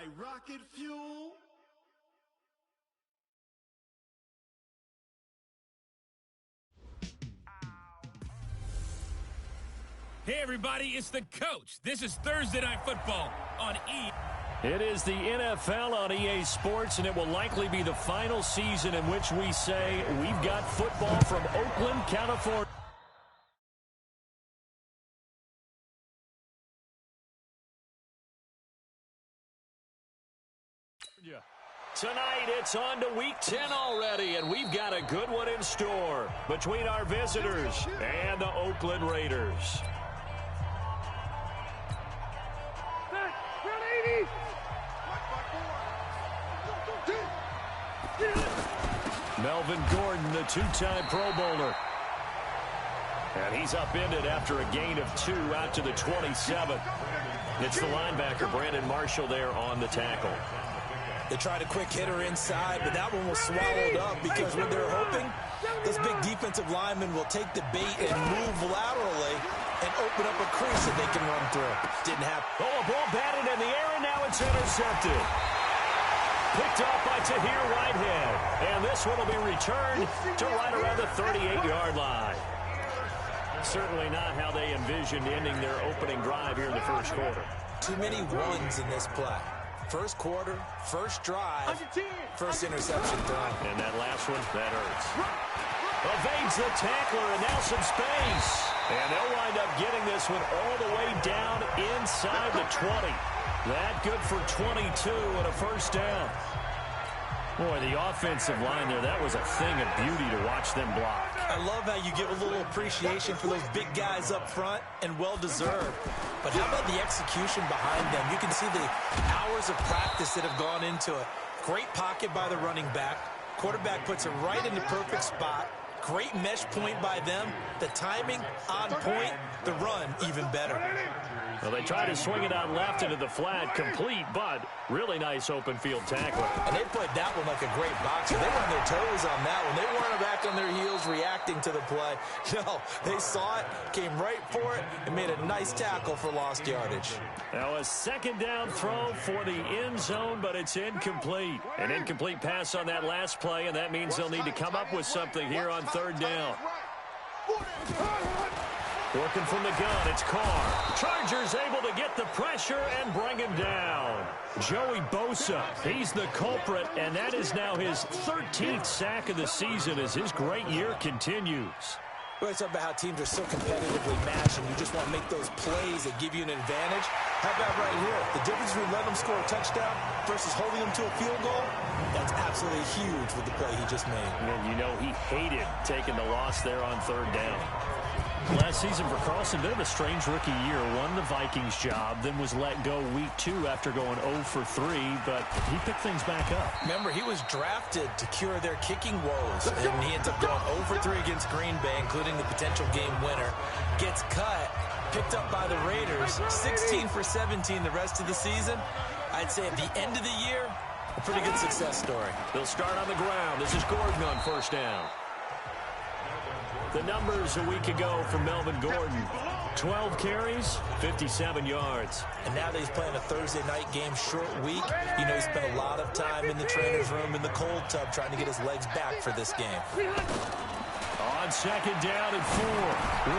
my rocket fuel? Hey, everybody, it's the coach. This is Thursday Night Football on E. It is the NFL on EA Sports, and it will likely be the final season in which we say we've got football from Oakland, California. Tonight, it's on to Week 10 already, and we've got a good one in store between our visitors and the Oakland Raiders. Melvin Gordon, the two-time Pro Bowler. And he's upended after a gain of 2 out to the 27. It's the linebacker, Brandon Marshall, there on the tackle. They tried a quick hitter inside, but that one was swallowed up because what they're hoping, this big defensive lineman will take the bait and move laterally and open up a crease that they can run through. Didn't happen. Oh, a ball batted in the air, and now it's intercepted. Picked off by Tahir Whitehead. And this one will be returned to right around the 38-yard line. Certainly not how they envisioned ending their opening drive here in the first quarter. Too many runs in this play. First quarter, first drive, first interception thrown. And that last one, that hurts. Evades the tackler, and now some space. And they'll wind up getting this one all the way down inside the 20. That good for 22 and a first down. Boy, the offensive line there, that was a thing of beauty to watch them block. I love how you give a little appreciation for those big guys up front, and well-deserved. But how about the execution behind them? You can see the hours of practice that have gone into it. Great pocket by the running back. Quarterback puts it right in the perfect spot. Great mesh point by them. The timing on point. The run even better. Well, they try to swing it out left into the flat, complete, but really nice open field tackle. And they played that one like a great boxer. They were on their toes on that one. They weren't back on their heels reacting to the play. No, they saw it, came right for it, and made a nice tackle for lost yardage. Now a second down throw for the end zone, but it's incomplete. An incomplete pass on that last play, and that means they'll need to come up with something here on third down. Working from the gun, it's Carr. Chargers able to get the pressure and bring him down. Joey Bosa, he's the culprit, and that is now his 13th sack of the season as his great year continues. Well, it's about how teams are so competitively matched, and you just want to make those plays that give you an advantage. How about right here? The difference between letting them score a touchdown versus holding them to a field goal, that's absolutely huge with the play he just made. And you know he hated taking the loss there on third down. Last season for Carlson, bit of a strange rookie year. Won the Vikings job, then was let go week 2 after going 0 for 3, but he picked things back up. Remember, he was drafted to cure their kicking woes, and he ends up going 0 for 3 against Green Bay, including the potential game winner. Gets cut, picked up by the Raiders, 16 for 17 the rest of the season. I'd say at the end of the year, a pretty good success story. They'll start on the ground. This is Gordon on first down. The numbers a week ago for Melvin Gordon. 12 carries, 57 yards. And now that he's playing a Thursday night game, short week, you know he spent a lot of time in the trainer's room in the cold tub trying to get his legs back for this game. On second down and 4,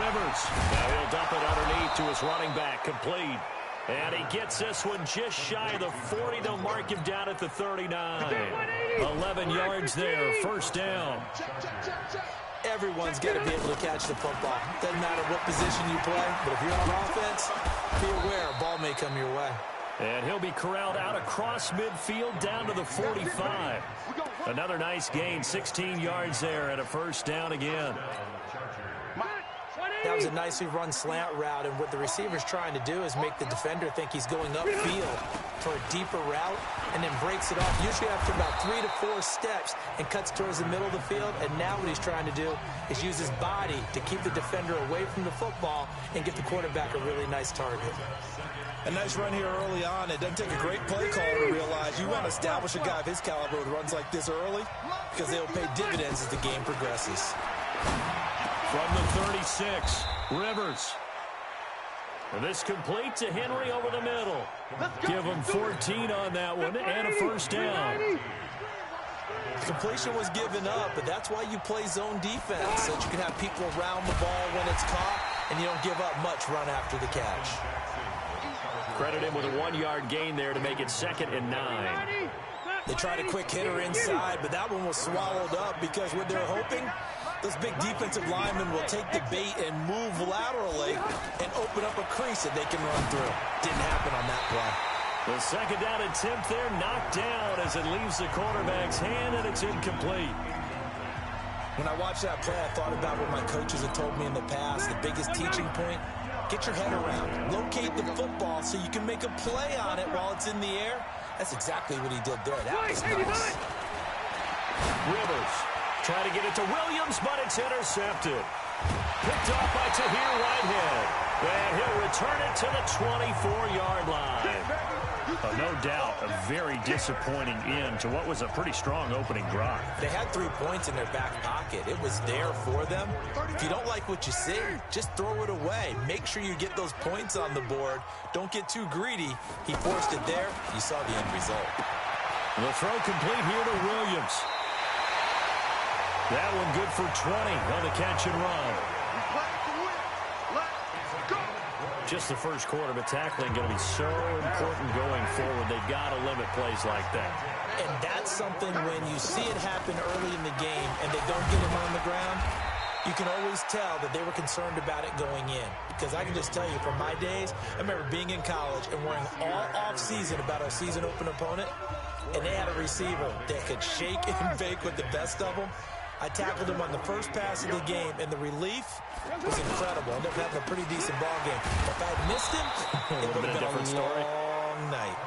Rivers. Now he'll dump it underneath to his running back, complete. And he gets this one just shy of the 40. They'll mark him down at the 39. 11 yards there, first down. Everyone's got to be able to catch the football. Doesn't matter what position you play, but if you're on offense, be aware a ball may come your way. And he'll be corralled out across midfield down to the 45. Another nice gain, 16 yards there and a first down again. That was a nicely run slant route, and what the receiver's trying to do is make the defender think he's going upfield for a deeper route, and then breaks it off, usually after about 3 to 4 steps, and cuts towards the middle of the field. And now what he's trying to do is use his body to keep the defender away from the football and get the quarterback a really nice target. A nice run here early on. It doesn't take a great play caller to realize you want to establish a guy of his caliber with runs like this early, because they'll pay dividends as the game progresses. From the 36, Rivers. And this complete to Henry over the middle. Give him 14 on that one and a first down. Completion was given up, but that's why you play zone defense, so that you can have people around the ball when it's caught, and you don't give up much run after the catch. Credit him with a 1-yard gain there to make it 2nd and 9. They tried a quick hitter inside, but that one was swallowed up because what they're hoping, those big defensive linemen will take the bait and move laterally and open up a crease that they can run through. Didn't happen on that play. The 2nd down attempt there knocked down as it leaves the quarterback's hand, and it's incomplete. When I watched that play, I thought about what my coaches had told me in the past. The biggest teaching point, get your head around. Locate the football so you can make a play on it while it's in the air. That's exactly what he did there. That was nice. Rivers trying to get it to Williams, but it's intercepted. Picked off by Tahir Whitehead. And he'll return it to the 24-yard line. No doubt, a very disappointing end to what was a pretty strong opening drive. They had 3 points in their back pocket. It was there for them. If you don't like what you see, just throw it away. Make sure you get those points on the board. Don't get too greedy. He forced it there. You saw the end result. The throw complete here to Williams. That one good for 20 on the catch and run. Just the first quarter, but tackling going to be so important going forward. They've got to limit plays like that. And that's something when you see it happen early in the game and they don't get him on the ground, you can always tell that they were concerned about it going in. Because I can just tell you from my days, I remember being in college and worrying all off-season about our season open opponent, and they had a receiver that could shake and bake with the best of them. I tackled him on the first pass of the game, and the relief was incredible. I ended up having a pretty decent ball game. If I had missed him, it would have been a long night.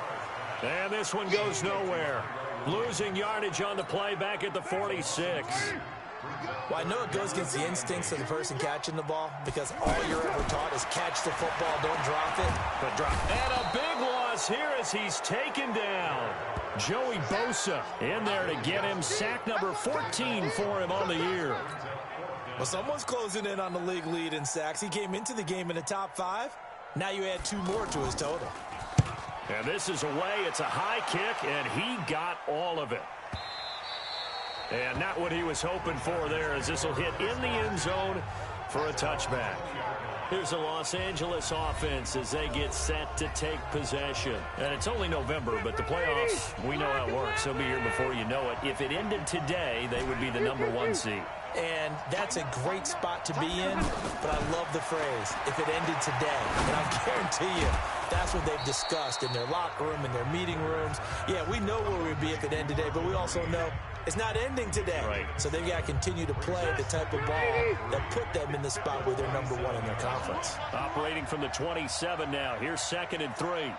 And this one goes nowhere. Losing yardage on the play back at the 46. Well, I know it goes against the instincts of the person catching the ball because all you're ever taught is catch the football, don't drop it. But drop. And a big loss here as he's taken down. Joey Bosa in there to get him. Sack number 14 for him on the year. Well, someone's closing in on the league lead in sacks. He came into the game in the top 5. Now you add 2 more to his total. And this is away. It's a high kick, and he got all of it. And not what he was hoping for there, as this will hit in the end zone for a touchback. Here's the Los Angeles offense as they get set to take possession. And it's only November, but the playoffs, we know how it works. They'll be here before you know it. If it ended today, they would be the number 1 seed. And that's a great spot to be in, but I love the phrase, if it ended today. And I guarantee you, that's what they've discussed in their locker room, in their meeting rooms. Yeah, we know where we'd be if it ended today, but we also know it's not ending today. Right. So they've got to continue to play the type of ball that put them in the spot where they're number 1 in their conference. Operating from the 27 now. Here's 2nd and 3.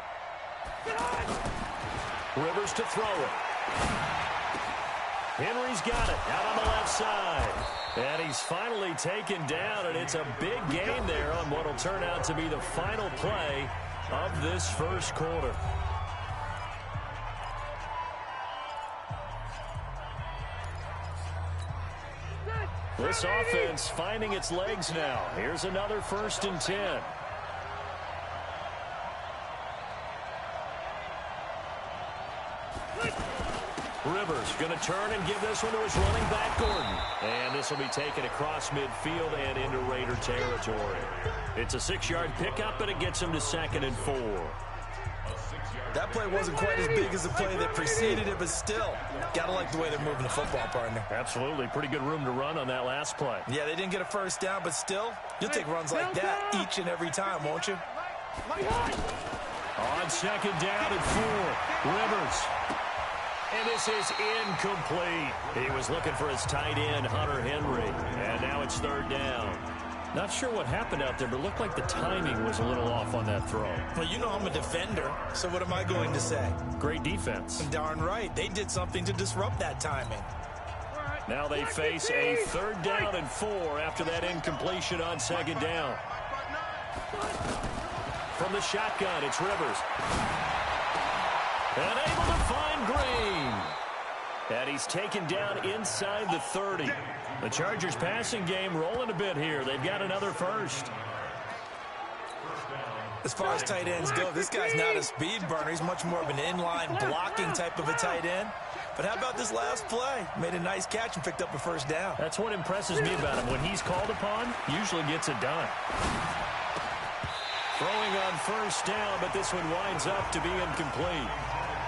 Rivers to throw it. Henry's got it out on the left side. And he's finally taken down, and it's a big gain there on what will turn out to be the final play of this first quarter. This offense finding its legs now. Here's another 1st and 10. Rivers going to turn and give this one to his running back, Gordon. And this will be taken across midfield and into Raider territory. It's a 6-yard pickup, and it gets him to 2nd and 4. That play wasn't quite as big as the play that preceded it, but still, got to like the way they're moving the football, partner. Absolutely. Pretty good room to run on that last play. Yeah, they didn't get a first down, but still, you'll take runs like that each and every time, won't you? On 2nd down and 4, Rivers. And this is incomplete. He was looking for his tight end, Hunter Henry. And now it's 3rd down. Not sure what happened out there, but it looked like the timing was a little off on that throw. Well, you know I'm a defender, so what am I going to say? Great defense. Darn right. They did something to disrupt that timing. Now they face a 3rd down and 4 after that incompletion on 2nd down. From the shotgun, it's Rivers. And able to find Green. And he's taken down inside the 30. The Chargers passing game rolling a bit here. They've got another first. As far as tight ends go, this guy's not a speed burner. He's much more of an inline blocking type of a tight end. But how about this last play? Made a nice catch and picked up a first down. That's what impresses me about him. When he's called upon, usually gets it done. Throwing on first down, but this one winds up to be incomplete.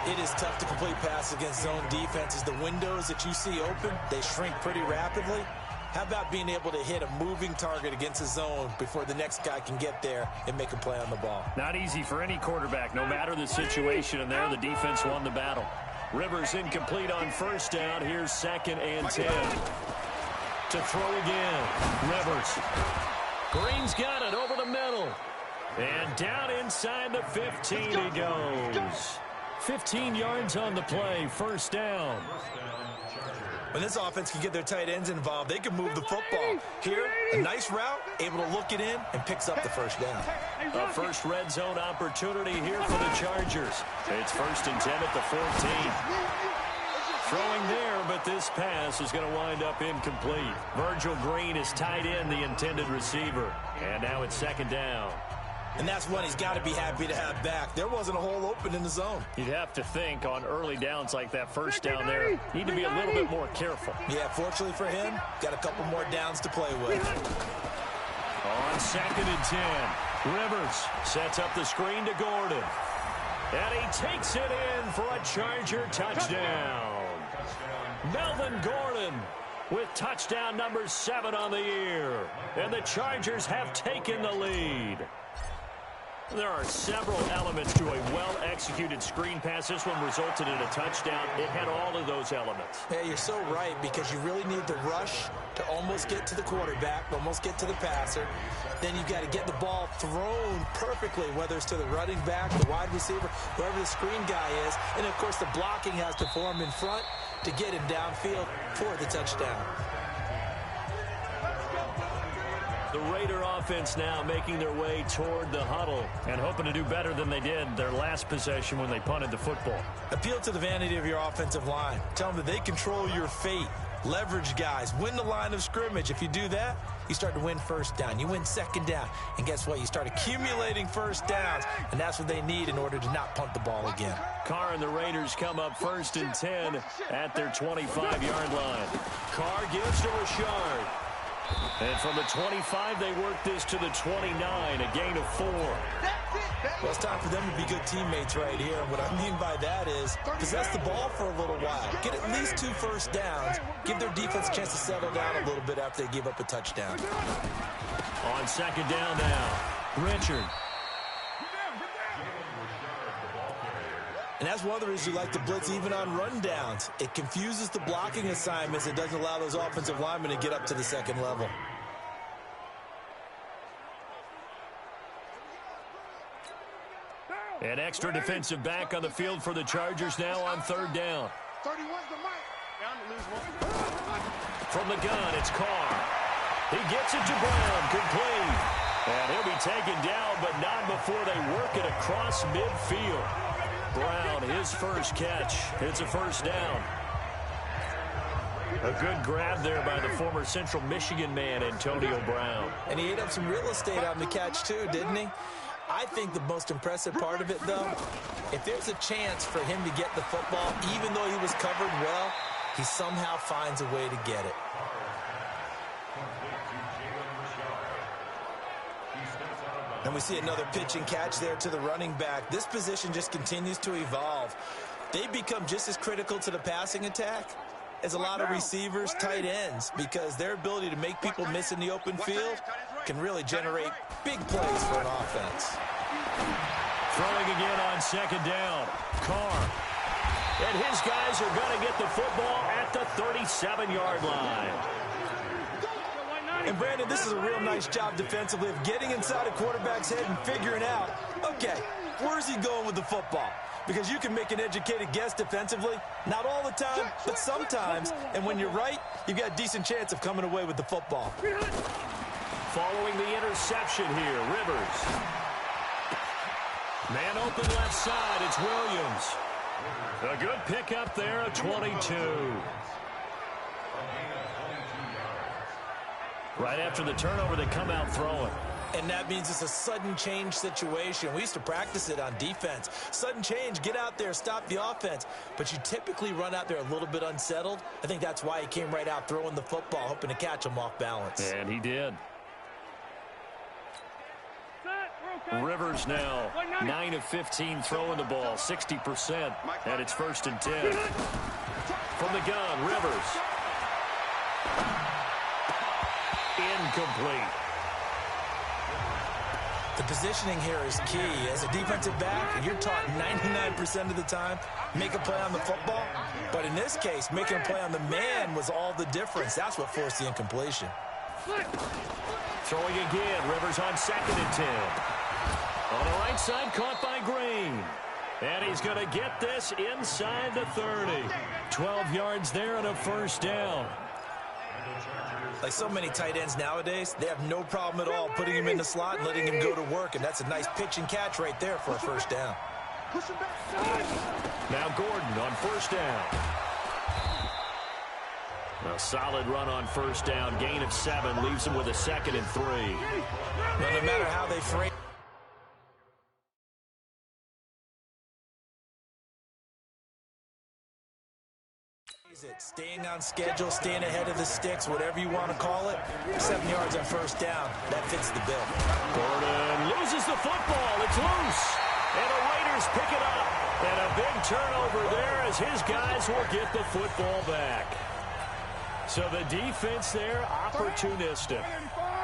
It is tough to complete passes against zone defenses. The windows that you see open, they shrink pretty rapidly. How about being able to hit a moving target against a zone before the next guy can get there and make a play on the ball? Not easy for any quarterback, no matter the situation, and there the defense won the battle. Rivers incomplete on first down. Here's 2nd and 10. To throw again. Rivers. Green's got it over the middle. And down inside the 15 he goes. 15 yards on the play, first down. When this offense can get their tight ends involved, they can move the football. Here, a nice route, able to look it in, and picks up the first down. A first red zone opportunity here for the Chargers. It's 1st and 10 at the 14. Throwing there, but this pass is going to wind up incomplete. Virgil Green is tied in, the intended receiver. And now it's 2nd down. And that's one he's got to be happy to have back. There wasn't a hole open in the zone. You'd have to think on early downs like that first down there, need to be a little bit more careful. Yeah, fortunately for him, got a couple more downs to play with. On 2nd and 10, Rivers sets up the screen to Gordon. And he takes it in for a Charger touchdown. Melvin Gordon with touchdown number 7 on the year. And the Chargers have taken the lead. There are several elements to a well-executed screen pass. This one resulted in a touchdown. It had all of those elements. Yeah, you're so right, because you really need the rush to almost get to the quarterback, almost get to the passer. Then you've got to get the ball thrown perfectly, whether it's to the running back, the wide receiver, whoever the screen guy is. And, of course, the blocking has to form in front to get him downfield for the touchdown. The Raider offense now making their way toward the huddle and hoping to do better than they did their last possession when they punted the football. Appeal to the vanity of your offensive line. Tell them that they control your fate. Leverage guys. Win the line of scrimmage. If you do that, you start to win first down. You win 2nd down. And guess what? You start accumulating first downs. And that's what they need in order to not punt the ball again. Carr and the Raiders come up 1st and 10 at their 25-yard line. Carr gives to Rashard. And from the 25, they work this to the 29, a gain of 4. Well, it's time for them to be good teammates right here. And what I mean by that is possess the ball for a little while. Get at least 2 first downs. Give their defense a chance to settle down a little bit after they give up a touchdown. On 2nd down now, Richard. And that's one of the reasons you like to blitz even on rundowns. It confuses the blocking assignments. It doesn't allow those offensive linemen to get up to the 2nd level. An extra defensive back on the field for the Chargers now on 3rd down. 31's the mic. Down to lose 1. From the gun, it's Carr. He gets it to Brown, complete. And he'll be taken down, but not before they work it across midfield. Brown, his first catch. It's a first down. A good grab there by the former Central Michigan man, Antonio Brown. And he ate up some real estate on the catch, too, didn't he? I think the most impressive part of it, though, if there's a chance for him to get the football, even though he was covered well, he somehow finds a way to get it. And we see another pitch and catch there to the running back. This position just continues to evolve. They become just as critical to the passing attack as a lot of receivers, tight ends, because their ability to make people miss in the open field can really generate big plays for an offense. Throwing again on 2nd down. Carr. And his guys are going to get the football at the 37-yard line. And, Brandon, this is a real nice job defensively of getting inside a quarterback's head and figuring out, okay, where's he going with the football? Because you can make an educated guess defensively, not all the time, but sometimes. And when you're right, you've got a decent chance of coming away with the football. Following the interception here, Rivers. Man open left side, it's Williams. A good pickup there, a 22. Right after the turnover, they come out throwing. And that means it's a sudden change situation. We used to practice it on defense. Sudden change, get out there, stop the offense. But you typically run out there a little bit unsettled. I think that's why he came right out throwing the football, hoping to catch him off balance. And he did. Rivers now 9 of 15 throwing the ball, 60%, and it's 1st and 10. From the gun, Rivers. Incomplete. The positioning here is key. As a defensive back, you're taught 99% of the time, make a play on the football. But in this case, making a play on the man was all the difference. That's what forced the incompletion. Throwing again, Rivers on 2nd and 10. On the right side, caught by Green. And he's going to get this inside the 30. 12 yards there and a 1st down. Like so many tight ends nowadays, they have no problem at all putting him in the slot and letting him go to work. And that's a nice pitch and catch right there for a 1st down. Now Gordon on 1st down. A solid run on 1st down. Gain of 7 leaves him with a 2nd and 3. Well, no matter how they frame it, staying on schedule, staying ahead of the sticks, whatever you want to call it. 7 yards on 1st down. That fits the bill. Gordon loses the football. It's loose. And the Raiders pick it up. And a big turnover there as his guys will get the football back. So the defense there, opportunistic.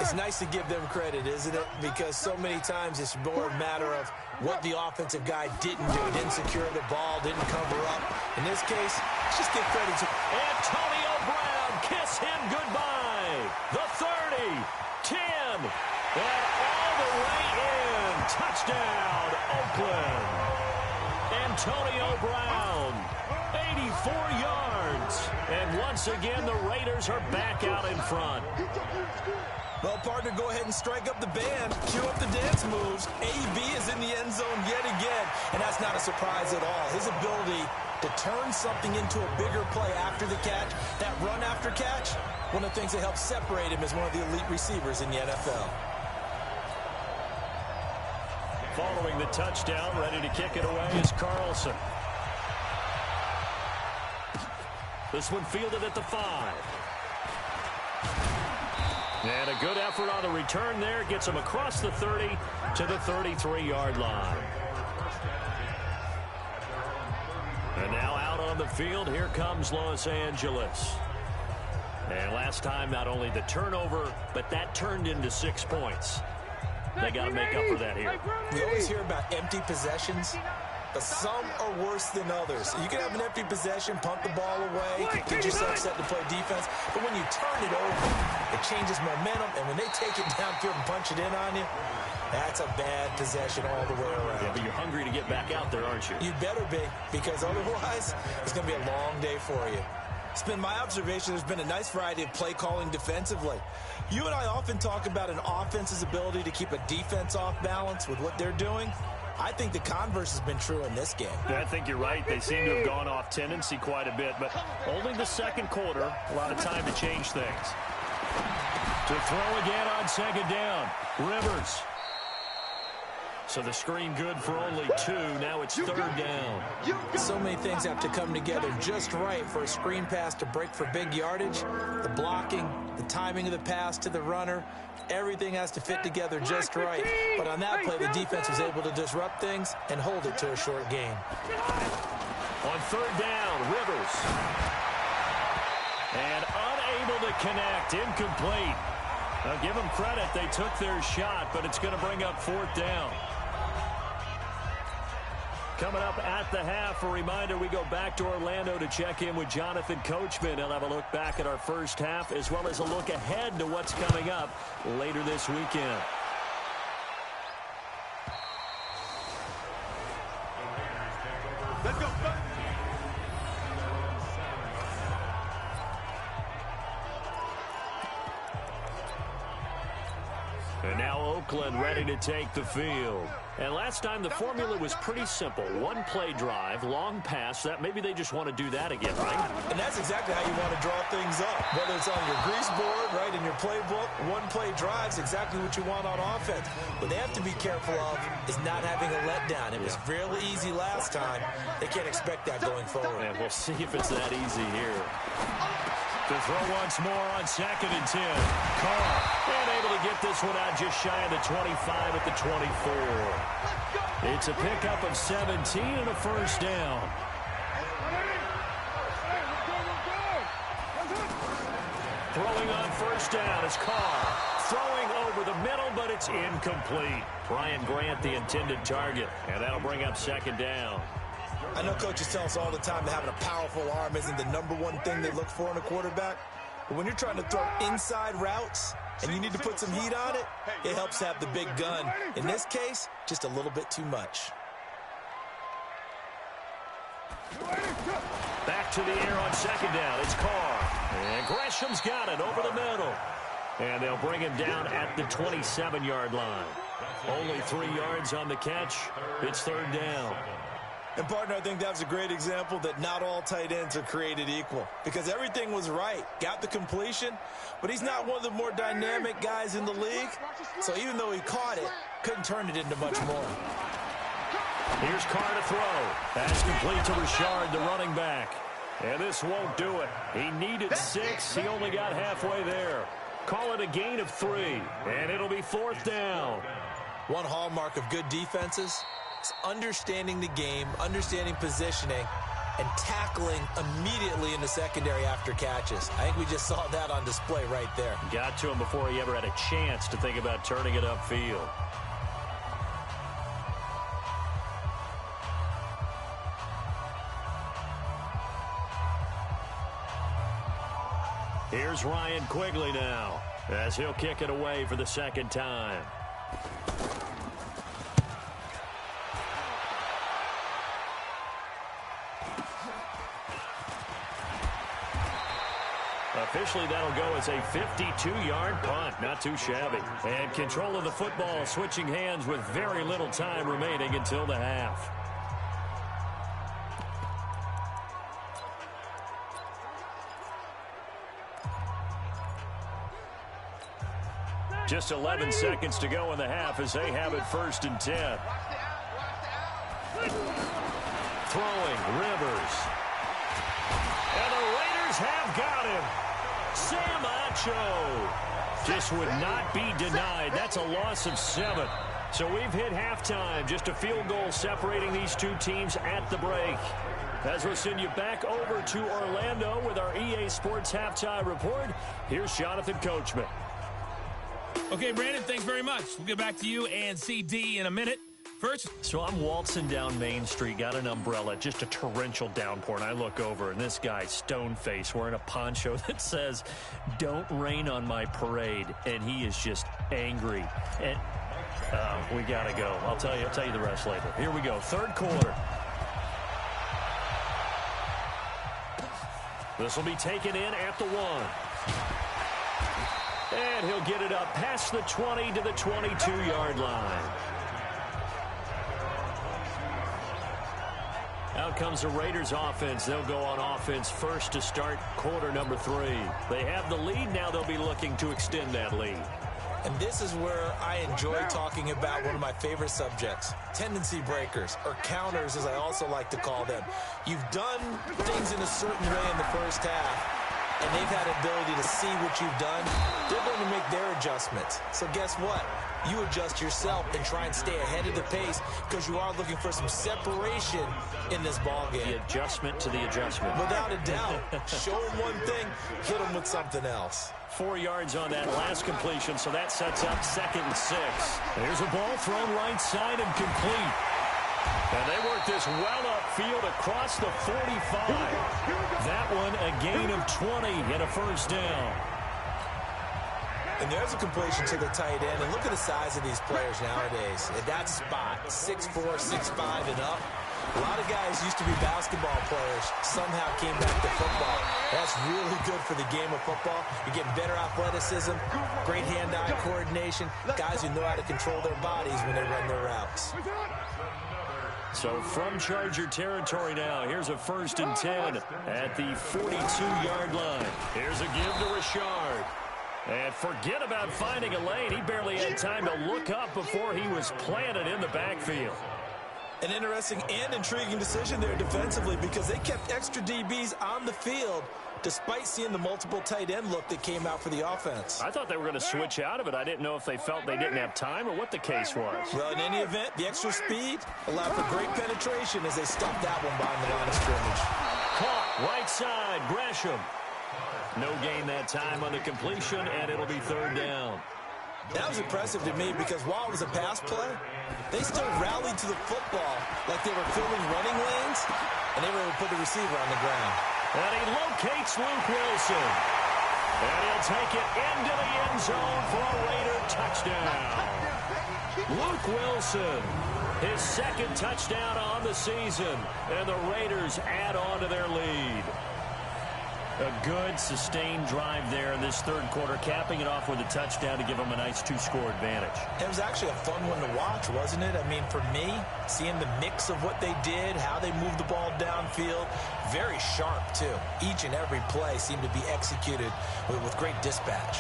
It's nice to give them credit, isn't it? Because so many times it's more a matter of what the offensive guy didn't do. Didn't secure the ball, didn't cover up. In this case, let's just give credit to Antonio Brown. Kiss him goodbye. The 30, 10, and all the way in. Touchdown, Oakland. Antonio Brown, 84 yards. And once again, the Raiders are back out in front. Well, partner, go ahead and strike up the band. Cue up the dance moves. AB is in the end zone yet again. And that's not a surprise at all. His ability to turn something into a bigger play after the catch, that run after catch, one of the things that helps separate him as one of the elite receivers in the NFL. Following the touchdown, ready to kick it away is Carlson. This one fielded at the 5. And a good effort on the return there. Gets him across the 30 to the 33-yard line. And now out on the field, here comes Los Angeles. And last time, not only the turnover, but that turned into 6 points. They got to make up for that here. We always hear about empty possessions, but some are worse than others. You can have an empty possession, punt the ball away, get yourself set to play defense, but when you turn it over, it changes momentum, and when they take it downfield and punch it in on you, that's a bad possession all the way around. Yeah, but you're hungry to get back out there, aren't you? You better be, because otherwise, it's going to be a long day for you. It's been my observation there's been a nice variety of play calling defensively. You and I often talk about an offense's ability to keep a defense off balance with what they're doing. I think the converse has been true in this game. I think you're right. They seem to have gone off tendency quite a bit, but only the 2nd quarter, a lot of time to change things. To throw again on 2nd down, Rivers. So the screen good for only 2. Now it's 3rd down. So many things have to come together just right for a screen pass to break for big yardage. The blocking, the timing of the pass to the runner, everything has to fit together just right. But on that play, the defense was able to disrupt things and hold it to a short gain. On 3rd down, Rivers. And unable to connect, incomplete. Now give them credit, they took their shot, but it's going to bring up 4th down. Coming up at the half, a reminder, we go back to Orlando to check in with Jonathan Coachman. He'll have a look back at our first half, as well as a look ahead to what's coming up later this weekend. Let's go. And now Oakland ready to take the field. And last time the formula was pretty simple. One play drive, long pass. That maybe they just want to do that again, right? And that's exactly how you want to draw things up. Whether it's on your grease board, right, in your playbook, one play drive is exactly what you want on offense. What they have to be careful of is not having a letdown. It was fairly easy last time. They can't expect that going forward. And we'll see if it's that easy here. To throw once more on 2nd and 10. Carr, and able to get this one out just shy of the 25 at the 24. It's a pickup of 17 and a first down. Throwing on first down is Carr. Throwing over the middle, but it's incomplete. Brian Grant, the intended target, and that'll bring up 2nd down. I know coaches tell us all the time that having a powerful arm isn't the #1 thing they look for in a quarterback. But when you're trying to throw inside routes and you need to put some heat on it, it helps have the big gun. In this case, just a little bit too much. Back to the air on 2nd down. It's Carr. And Gresham's got it over the middle. And they'll bring him down at the 27-yard line. Only 3 yards on the catch. It's 3rd down. And, partner, I think that was a great example that not all tight ends are created equal. Because everything was right. Got the completion, but he's not one of the more dynamic guys in the league. So even though he caught it, couldn't turn it into much more. Here's Carr to throw. Pass complete to Richard, the running back. And this won't do it. He needed 6. He only got halfway there. Call it a gain of 3. And it'll be 4th down. One hallmark of good defenses is understanding the game, understanding positioning, and tackling immediately in the secondary after catches. I think we just saw that on display right there. Got to him before he ever had a chance to think about turning it upfield. Here's Ryan Quigley now, as he'll kick it away for the 2nd time. Officially, that'll go as a 52-yard punt. Not too shabby. And control of the football switching hands with very little time remaining until the half. Just 11 seconds to go in the half as they have it 1st and 10. Throwing, Rivers. And the Raiders have got him. Sam Acho just would not be denied. That's a loss of 7. So we've hit halftime. Just a field goal separating these two teams at the break. As we'll send you back over to Orlando with our EA Sports Halftime Report, here's Jonathan Coachman. Okay, Brandon, thanks very much. We'll get back to you and CD in a minute. First, so I'm waltzing down Main Street, got an umbrella, just a torrential downpour, and I look over, and this guy, stone-faced, wearing a poncho that says, "Don't rain on my parade," and he is just angry. And we got to go. I'll tell you the rest later. Here we go, 3rd quarter. This will be taken in at the 1. And he'll get it up past the 20 to the 22-yard line. Out comes the Raiders offense. They'll go on offense first to start quarter number 3. They have the lead. Now they'll be looking to extend that lead. And this is where I enjoy talking about one of my favorite subjects, tendency breakers, or counters as I also like to call them. You've done things in a certain way in the first half, and they've had the ability to see what you've done. They're going to make their adjustments. So guess what? You adjust yourself and try and stay ahead of the pace because you are looking for some separation in this ball game. The adjustment to the adjustment. Without a doubt. Show them one thing, hit them with something else. 4 yards on that last completion, so that sets up 2nd and 6. There's a ball thrown right side and complete. And they work this well upfield across the 45. That one a gain of 20 and a first down. And there's a completion to the tight end. And look at the size of these players nowadays. At that spot, 6'4", 6'5", and up. A lot of guys used to be basketball players, somehow came back to football. That's really good for the game of football. You're getting better athleticism, great hand-eye coordination, guys who know how to control their bodies when they run their routes. So from Charger territory now, here's a 1st and 10 at the 42-yard line. Here's a give to Richard. And forget about finding a lane. He barely had time to look up before he was planted in the backfield. An interesting and intriguing decision there defensively because they kept extra DBs on the field despite seeing the multiple tight end look that came out for the offense. I thought they were going to switch out of it. I didn't know if they felt they didn't have time or what the case was. Well, in any event, the extra speed allowed for great penetration as they stopped that one behind the line of scrimmage. Caught right side, Gresham. No gain that time on the completion, and it'll be 3rd down. That was impressive to me because while it was a pass play, they still rallied to the football like they were filling running lanes, and they were able to put the receiver on the ground. And he locates Luke Wilson. And he'll take it into the end zone for a Raider touchdown. Luke Wilson, his 2nd touchdown on the season, and the Raiders add on to their lead. A good, sustained drive there in this 3rd quarter, capping it off with a touchdown to give them a nice 2-score advantage. It was actually a fun one to watch, wasn't it? I mean, for me, seeing the mix of what they did, how they moved the ball downfield, very sharp, too. Each and every play seemed to be executed with great dispatch.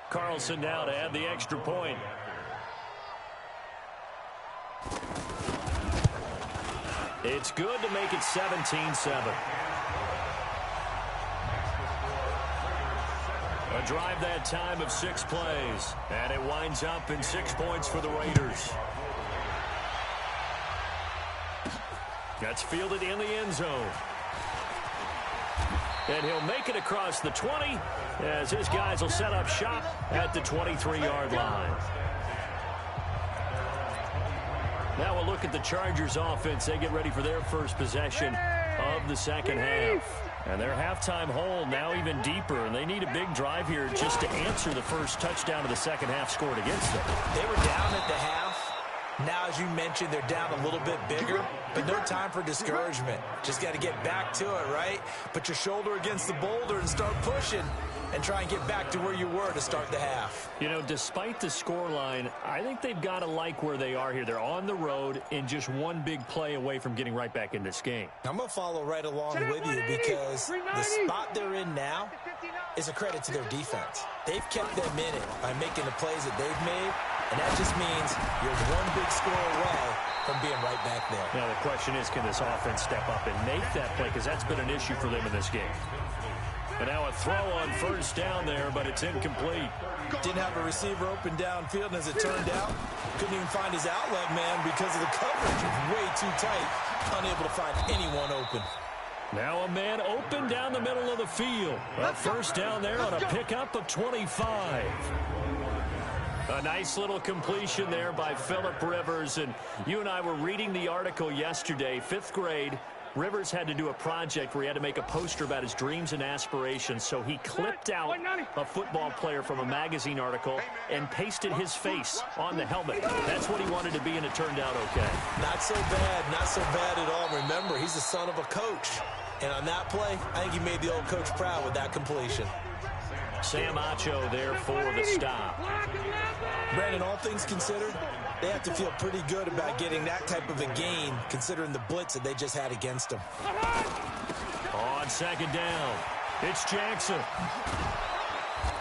Carlson now to add the extra point. It's good to make it 17-7. A drive that time of 6 plays, and it winds up in 6 points for the Raiders. That's fielded in the end zone. And he'll make it across the 20 as his guys will set up shop at the 23-yard line. Now we'll look at the Chargers offense. They get ready for their first possession of the 2nd half. And their halftime hole now even deeper, and they need a big drive here just to answer the first touchdown of the 2nd half scored against them. They were down at the half. Now, as you mentioned, they're down a little bit bigger, but no time for discouragement. Just got to get back to it, right? Put your shoulder against the boulder and start pushing and try and get back to where you were to start the half. You know, despite the scoreline, I think they've got to like where they are here. They're on the road and just one big play away from getting right back in this game. I'm going to follow right along with you because the spot they're in now is a credit to their defense. They've kept them in it by making the plays that they've made, and that just means you're one big score away from being right back there. Now, the question is, can this offense step up and make that play? Because that's been an issue for them in this game. But now a throw on 1st down there, but it's incomplete. Didn't have a receiver open downfield, and as it turned out, couldn't even find his outlet man because of the coverage. Way too tight, unable to find anyone open. Now a man open down the middle of the field. A 1st down there on a pickup of 25. A nice little completion there by Phillip Rivers. And you and I were reading the article yesterday, 5th grade. Rivers had to do a project where he had to make a poster about his dreams and aspirations, so he clipped out a football player from a magazine article and pasted his face on the helmet. That's what he wanted to be, and it turned out okay. Not so bad at all. Remember, he's the son of a coach. And on that play, I think he made the old coach proud with that completion. Sam Acho there for the stop. Brandon, all things considered, they have to feel pretty good about getting that type of a gain, considering the blitz that they just had against them. On 2nd down, it's Jackson.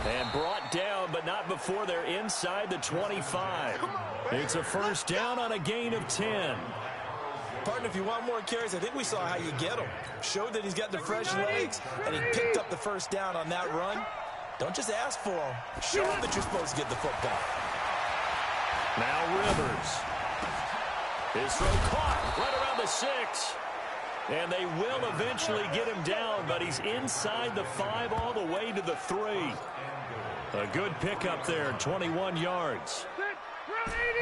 And brought down, but not before they're inside the 25. It's a 1st down on a gain of 10. Partner, if you want more carries, I think we saw how you get him. Showed that he's got the fresh legs, and he picked up the 1st down on that run. Don't just ask for him. Show him that you're supposed to get the football. Now Rivers. His throw caught right around the 6. And they will eventually get him down, but he's inside the 5 all the way to the 3. A good pickup there, 21 yards.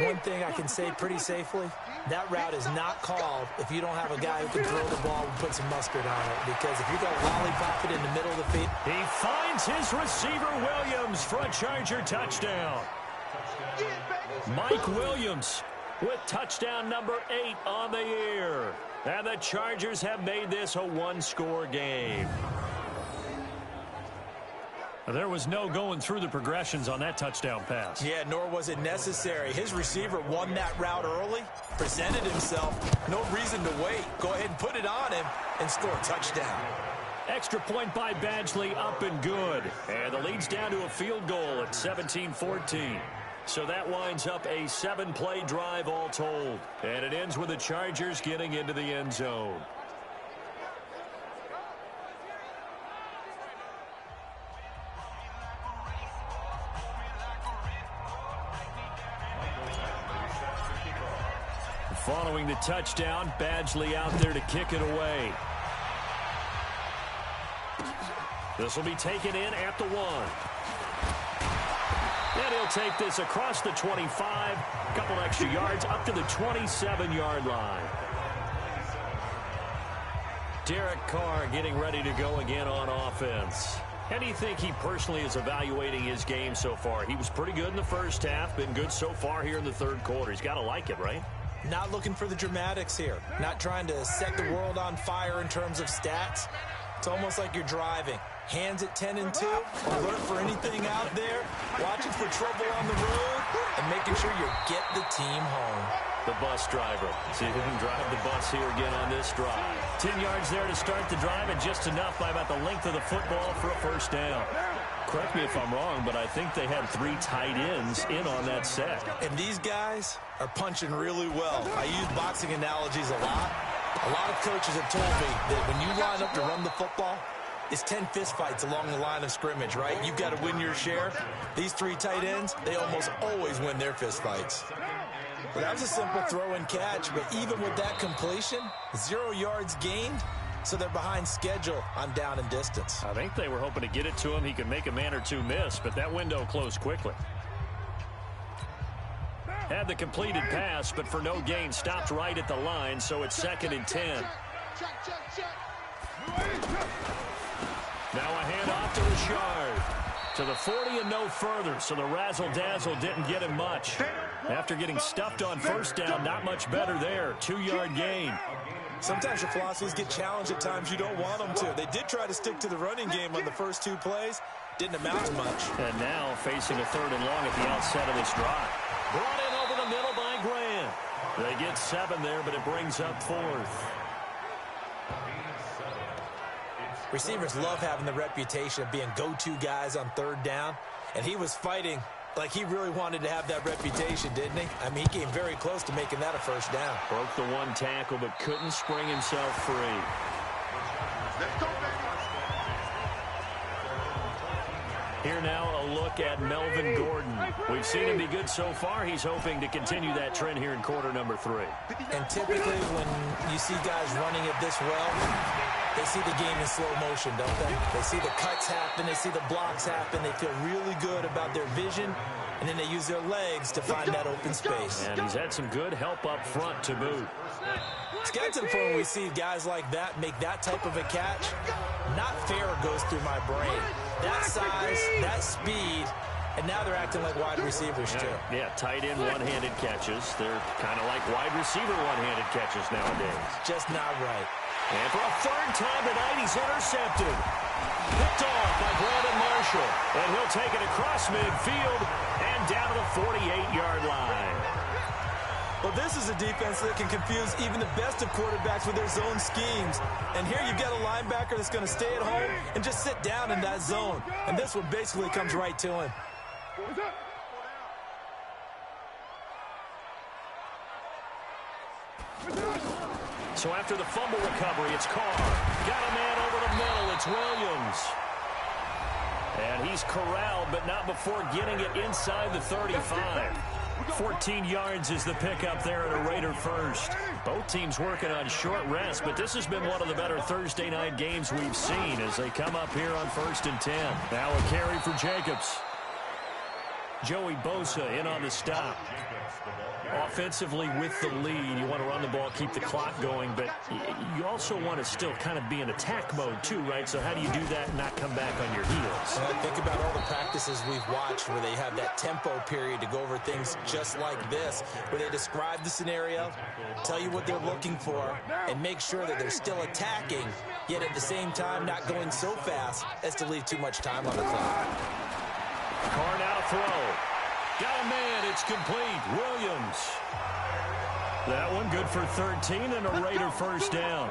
One thing I can say pretty safely, that route is not called if you don't have a guy who can throw the ball and put some mustard on it. Because if you go lollipop it in the middle of the field. He finds his receiver, Williams, for a Charger touchdown. Mike Williams with touchdown number 8 on the year. And the Chargers have made this a one-score game. There was no going through the progressions on that touchdown pass. Yeah, nor was it necessary. His receiver won that route early, presented himself. No reason to wait. Go ahead and put it on him and score a touchdown. Extra point by Badgley, up and good. And the lead's down to a field goal at 17-14. So that winds up a 7-play drive all told. And it ends with the Chargers getting into the end zone. Following the touchdown, Badgley out there to kick it away. This will be taken in at the 1. And he'll take this across the 25, a couple extra yards up to the 27-yard line. Derek Carr getting ready to go again on offense. How do you think he personally is evaluating his game so far? He was pretty good in the first half, been good so far here in the third quarter. He's got to like it, right? Not looking for the dramatics here. Not trying to set the world on fire in terms of stats. It's almost like you're driving. Hands at 10 and 2. Alert for anything out there. Watching for trouble on the road. And making sure you get the team home. The bus driver. See if he can drive the bus here again on this drive. 10 yards there to start the drive, and just enough by about the length of the football for a first down. Correct me if I'm wrong, but I think they had 3 tight ends in on that set. And these guys are punching really well. I use boxing analogies a lot. A lot of coaches have told me that when you line up to run the football, it's 10 fistfights along the line of scrimmage, right? You've got to win your share. These 3 tight ends, they almost always win their fistfights. Well, that was a simple throw and catch, but even with that completion, 0 yards gained, so they're behind schedule on down and distance. I think they were hoping to get it to him. He could make a man or two miss, but that window closed quickly. Had the completed pass, but for no gain, stopped right at the line, so it's 2nd and 10. Now a handoff to Richard. To the 40 and no further, so the razzle-dazzle didn't get him much. After getting stuffed on first down, not much better there. 2-yard gain. Sometimes your philosophies get challenged at times you don't want them to. They did try to stick to the running game on the first 2 plays. Didn't amount to much. And now facing a 3rd and long at the outset of this drive. Brought in over the middle by Grant. They get 7 there, but it brings up 4th. Receivers love having the reputation of being go-to guys on 3rd down. And he was fighting like he really wanted to have that reputation, didn't he? I mean, he came very close to making that a first down. Broke the 1 tackle, but couldn't spring himself free. Let's go, baby. Here now, a look at Melvin Gordon. We've seen him be good so far. He's hoping to continue that trend here in quarter number 3. And typically when you see guys running it this well, they see the game in slow motion, don't they? They see the cuts happen. They see the blocks happen. They feel really good about their vision. And then they use their legs to find that open space. And he's had some good help up front to boot. It's got to the point when we see guys like that make that type of a catch. Not fair goes through my brain. That size, that speed, and now they're acting like wide receivers too. Yeah, tight end one-handed catches. They're kind of like wide receiver one-handed catches nowadays. Just not right. And for a 3rd time tonight, he's intercepted. Picked off by Brandon Marshall. And he'll take it across midfield and down to the 48-yard line. Well, this is a defense that can confuse even the best of quarterbacks with their zone schemes. And here you've got a linebacker that's going to stay at home and just sit down in that zone. And this one basically comes right to him. So after the fumble recovery, it's Carr. Got a man over the middle. It's Williams. And he's corralled, but not before getting it inside the 35. 14 yards is the pickup there at a Raider first. Both teams working on short rest, but this has been one of the better Thursday night games we've seen as they come up here on 1st and 10. Now a carry for Jacobs. Joey Bosa in on the stop. Offensively with the lead, you want to run the ball, keep the clock going, but you also want to still kind of be in attack mode too, right? So how do you do that and not come back on your heels? Think about all the practices we've watched where they have that tempo period to go over things just like this, where they describe the scenario, tell you what they're looking for, and make sure that they're still attacking, yet at the same time not going so fast as to leave too much time on the clock. Carr now throw. Got a man, it's complete. Williams. That one good for 13 and a Raider first down.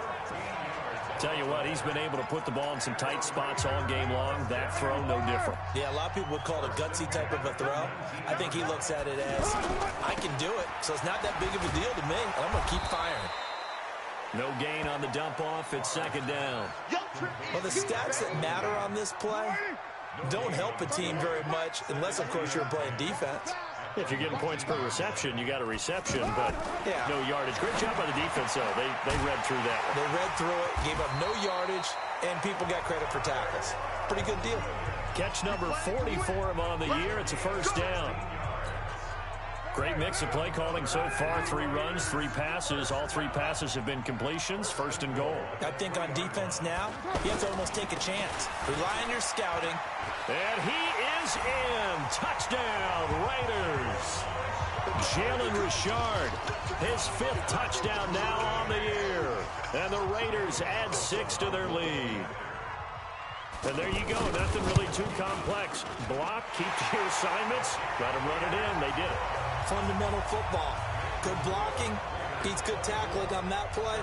Tell you what, he's been able to put the ball in some tight spots all game long. That throw, no different. Yeah, a lot of people would call it a gutsy type of a throw. I think he looks at it as, I can do it, so it's not that big of a deal to me. I'm going to keep firing. No gain on the dump off. It's second down. Well, the stats that matter on this play don't help a team very much unless, of course, you're playing defense. If you're getting points per reception, you got a reception, but no yardage. Great job by the defense, though. They read through that one. They read through it, gave up no yardage, and people got credit for tackles. Pretty good deal. Catch number 40 for him on the year. It's a first down. Great mix of play calling so far. 3 runs, 3 passes. All 3 passes have been completions. First and goal. I think on defense now, you have to almost take a chance. Rely on your scouting. And he is in. Touchdown, Raiders. Jalen Richard, his 5th touchdown now on the year. And the Raiders add 6 to their lead. And there you go. Nothing really too complex. Block, keep to your assignments. Let them run it in. They did it. Fundamental football. Good blocking, beats good tackling on that play,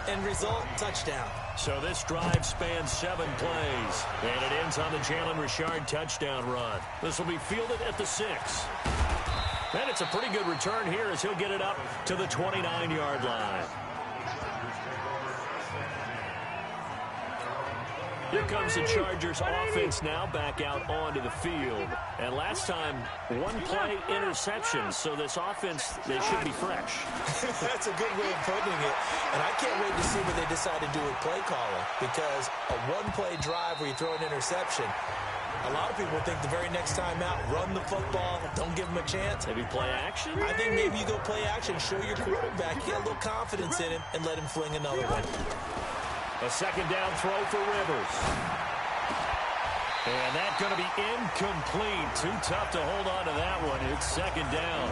and result, touchdown. So this drive spans 7 plays, and it ends on the Jalen Richard touchdown run. This will be fielded at the 6. And it's a pretty good return here as he'll get it up to the 29-yard line. Here comes the Chargers offense now back out onto the field. And last time, 1 play interception. So this offense, they should be fresh. That's a good way of putting it. And I can't wait to see what they decide to do with play calling. Because a 1-play drive where you throw an interception, a lot of people think the very next time out, run the football, don't give him a chance. Maybe play action? I think maybe you go play action, show your quarterback, get a little confidence in him, and let him fling another one. A second down throw for Rivers. And that's going to be incomplete. Too tough to hold on to that one. It's second down.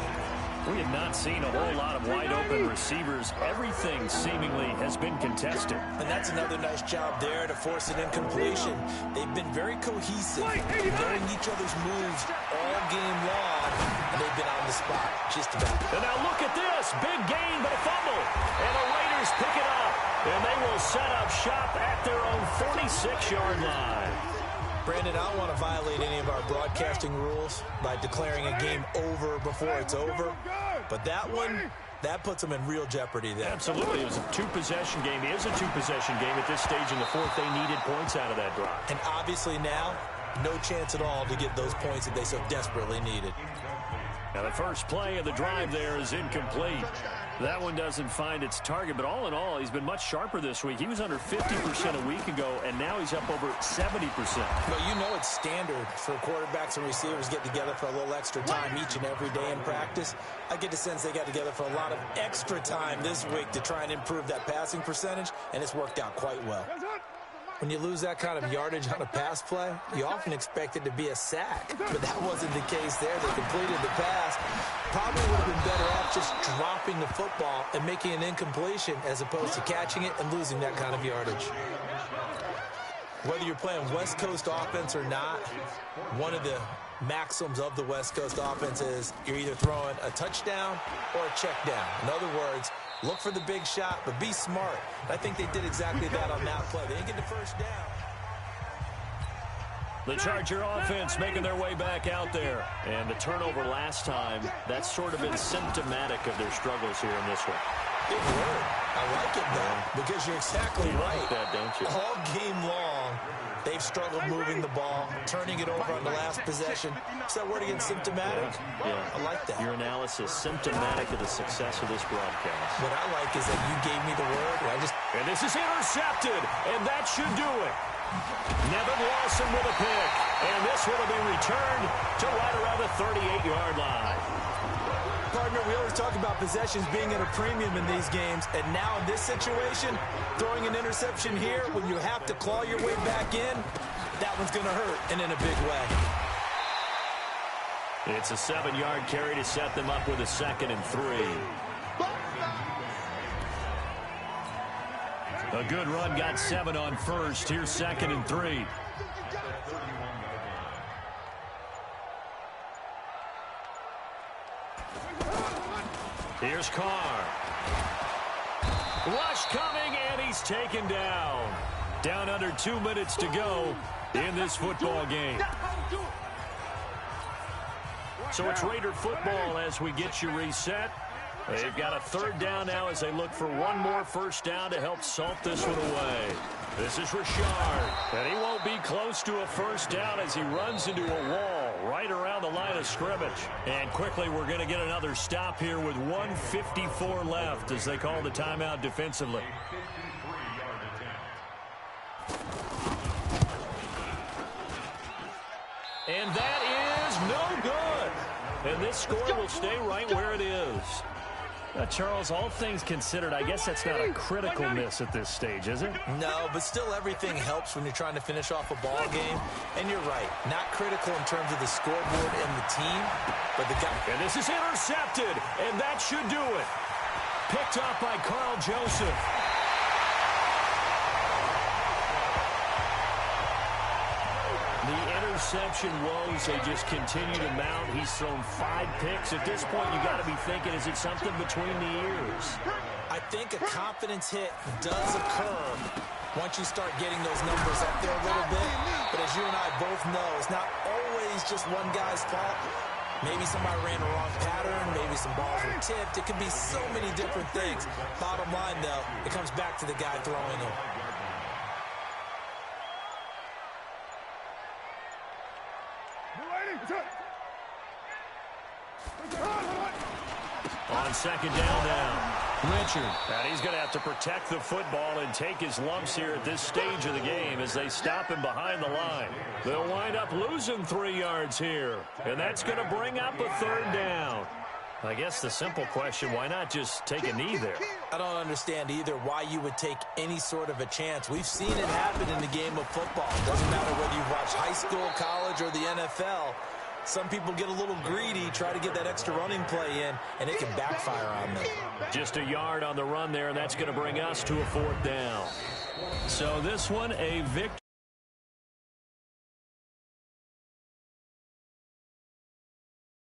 We have not seen a whole lot of wide-open receivers. Everything seemingly has been contested. And that's another nice job there to force an incompletion. They've been very cohesive, knowing each other's moves all game long, and they've been on the spot just about. And now look at this. Big gain, but a fumble. And the Raiders pick it up. And they will set up shop at their own 46-yard line. Brandon, I don't want to violate any of our broadcasting rules by declaring a game over before it's over. But that one, that puts them in real jeopardy there. Absolutely. It was a 2-possession game. It is a 2-possession game at this stage in the 4th. They needed points out of that drive. And obviously now, no chance at all to get those points that they so desperately needed. Now the first play of the drive there is incomplete. That one doesn't find its target, but all in all, he's been much sharper this week. He was under 50% a week ago, and now he's up over 70%. Well, you know it's standard for quarterbacks and receivers get together for a little extra time each and every day in practice. I get the sense they got together for a lot of extra time this week to try and improve that passing percentage, and it's worked out quite well. When you lose that kind of yardage on a pass play, you often expect it to be a sack. But that wasn't the case there. They completed the pass. Probably would have been better off just dropping the football and making an incompletion as opposed to catching it and losing that kind of yardage. Whether you're playing West Coast offense or not, one of the maxims of the West Coast offense is you're either throwing a touchdown or a check down. In other words, look for the big shot, but be smart. I think they did exactly that on that play. They didn't get the first down. The Charger offense making their way back out there. And the turnover last time, that's sort of been symptomatic of their struggles here in this one. Big word. I like it, though, because you're exactly right. Like that, don't you? All game long, they've struggled moving the ball, turning it over on the last possession. Is that word again, symptomatic? Yeah. I like that. Your analysis, symptomatic of the success of this broadcast. What I like is that you gave me the word, and this is intercepted, and that should do it. Nevin Lawson with a pick, and this one will be returned to right around the 38-yard line. partner, we always talk about possessions being at a premium in these games, and now in this situation, throwing an interception here when you have to claw your way back in, that one's going to hurt, and in a big way. It's a 7-yard carry to set them up with a 2nd and 3. A good run got 7 on first. Here's 2nd and 3. Here's Carr. Rush coming, and he's taken down. Down under 2 minutes to go in this football game. So it's Raider football as we get you reset. They've got a 3rd down now as they look for one more first down to help salt this one away. This is Richard, and he won't be close to a first down as he runs into a wall right around the line of scrimmage. And quickly, we're going to get another stop here with 1:54 left as they call the timeout defensively. And that is no good. And this score will stay right where it is. Charles, all things considered, I guess that's not a critical miss at this stage, is it? No, but still everything helps when you're trying to finish off a ball game. And you're right, not critical in terms of the scoreboard and the team, but the guy. And this is intercepted, and that should do it. Picked up by Carl Joseph. The interception woes, they just continue to mount. He's thrown 5 picks. At this point, you got to be thinking, is it something between the ears? I think a confidence hit does occur once you start getting those numbers up there a little bit. But as you and I both know, it's not always just one guy's fault. Maybe somebody ran the wrong pattern. Maybe some balls were tipped. It could be so many different things. Bottom line, though, it comes back to the guy throwing them. On 2nd down now, Richard. And he's going to have to protect the football and take his lumps here at this stage of the game as they stop him behind the line. They'll wind up losing 3 yards here, and that's going to bring up a 3rd down. I guess the simple question, why not just take a knee there? I don't understand either why you would take any sort of a chance. We've seen it happen in the game of football. It doesn't matter whether you watch high school, college, or the NFL. Some people get a little greedy, try to get that extra running play in, and it can backfire on them. Just a yard on the run there, and that's going to bring us to a 4th down. So this one, a victory.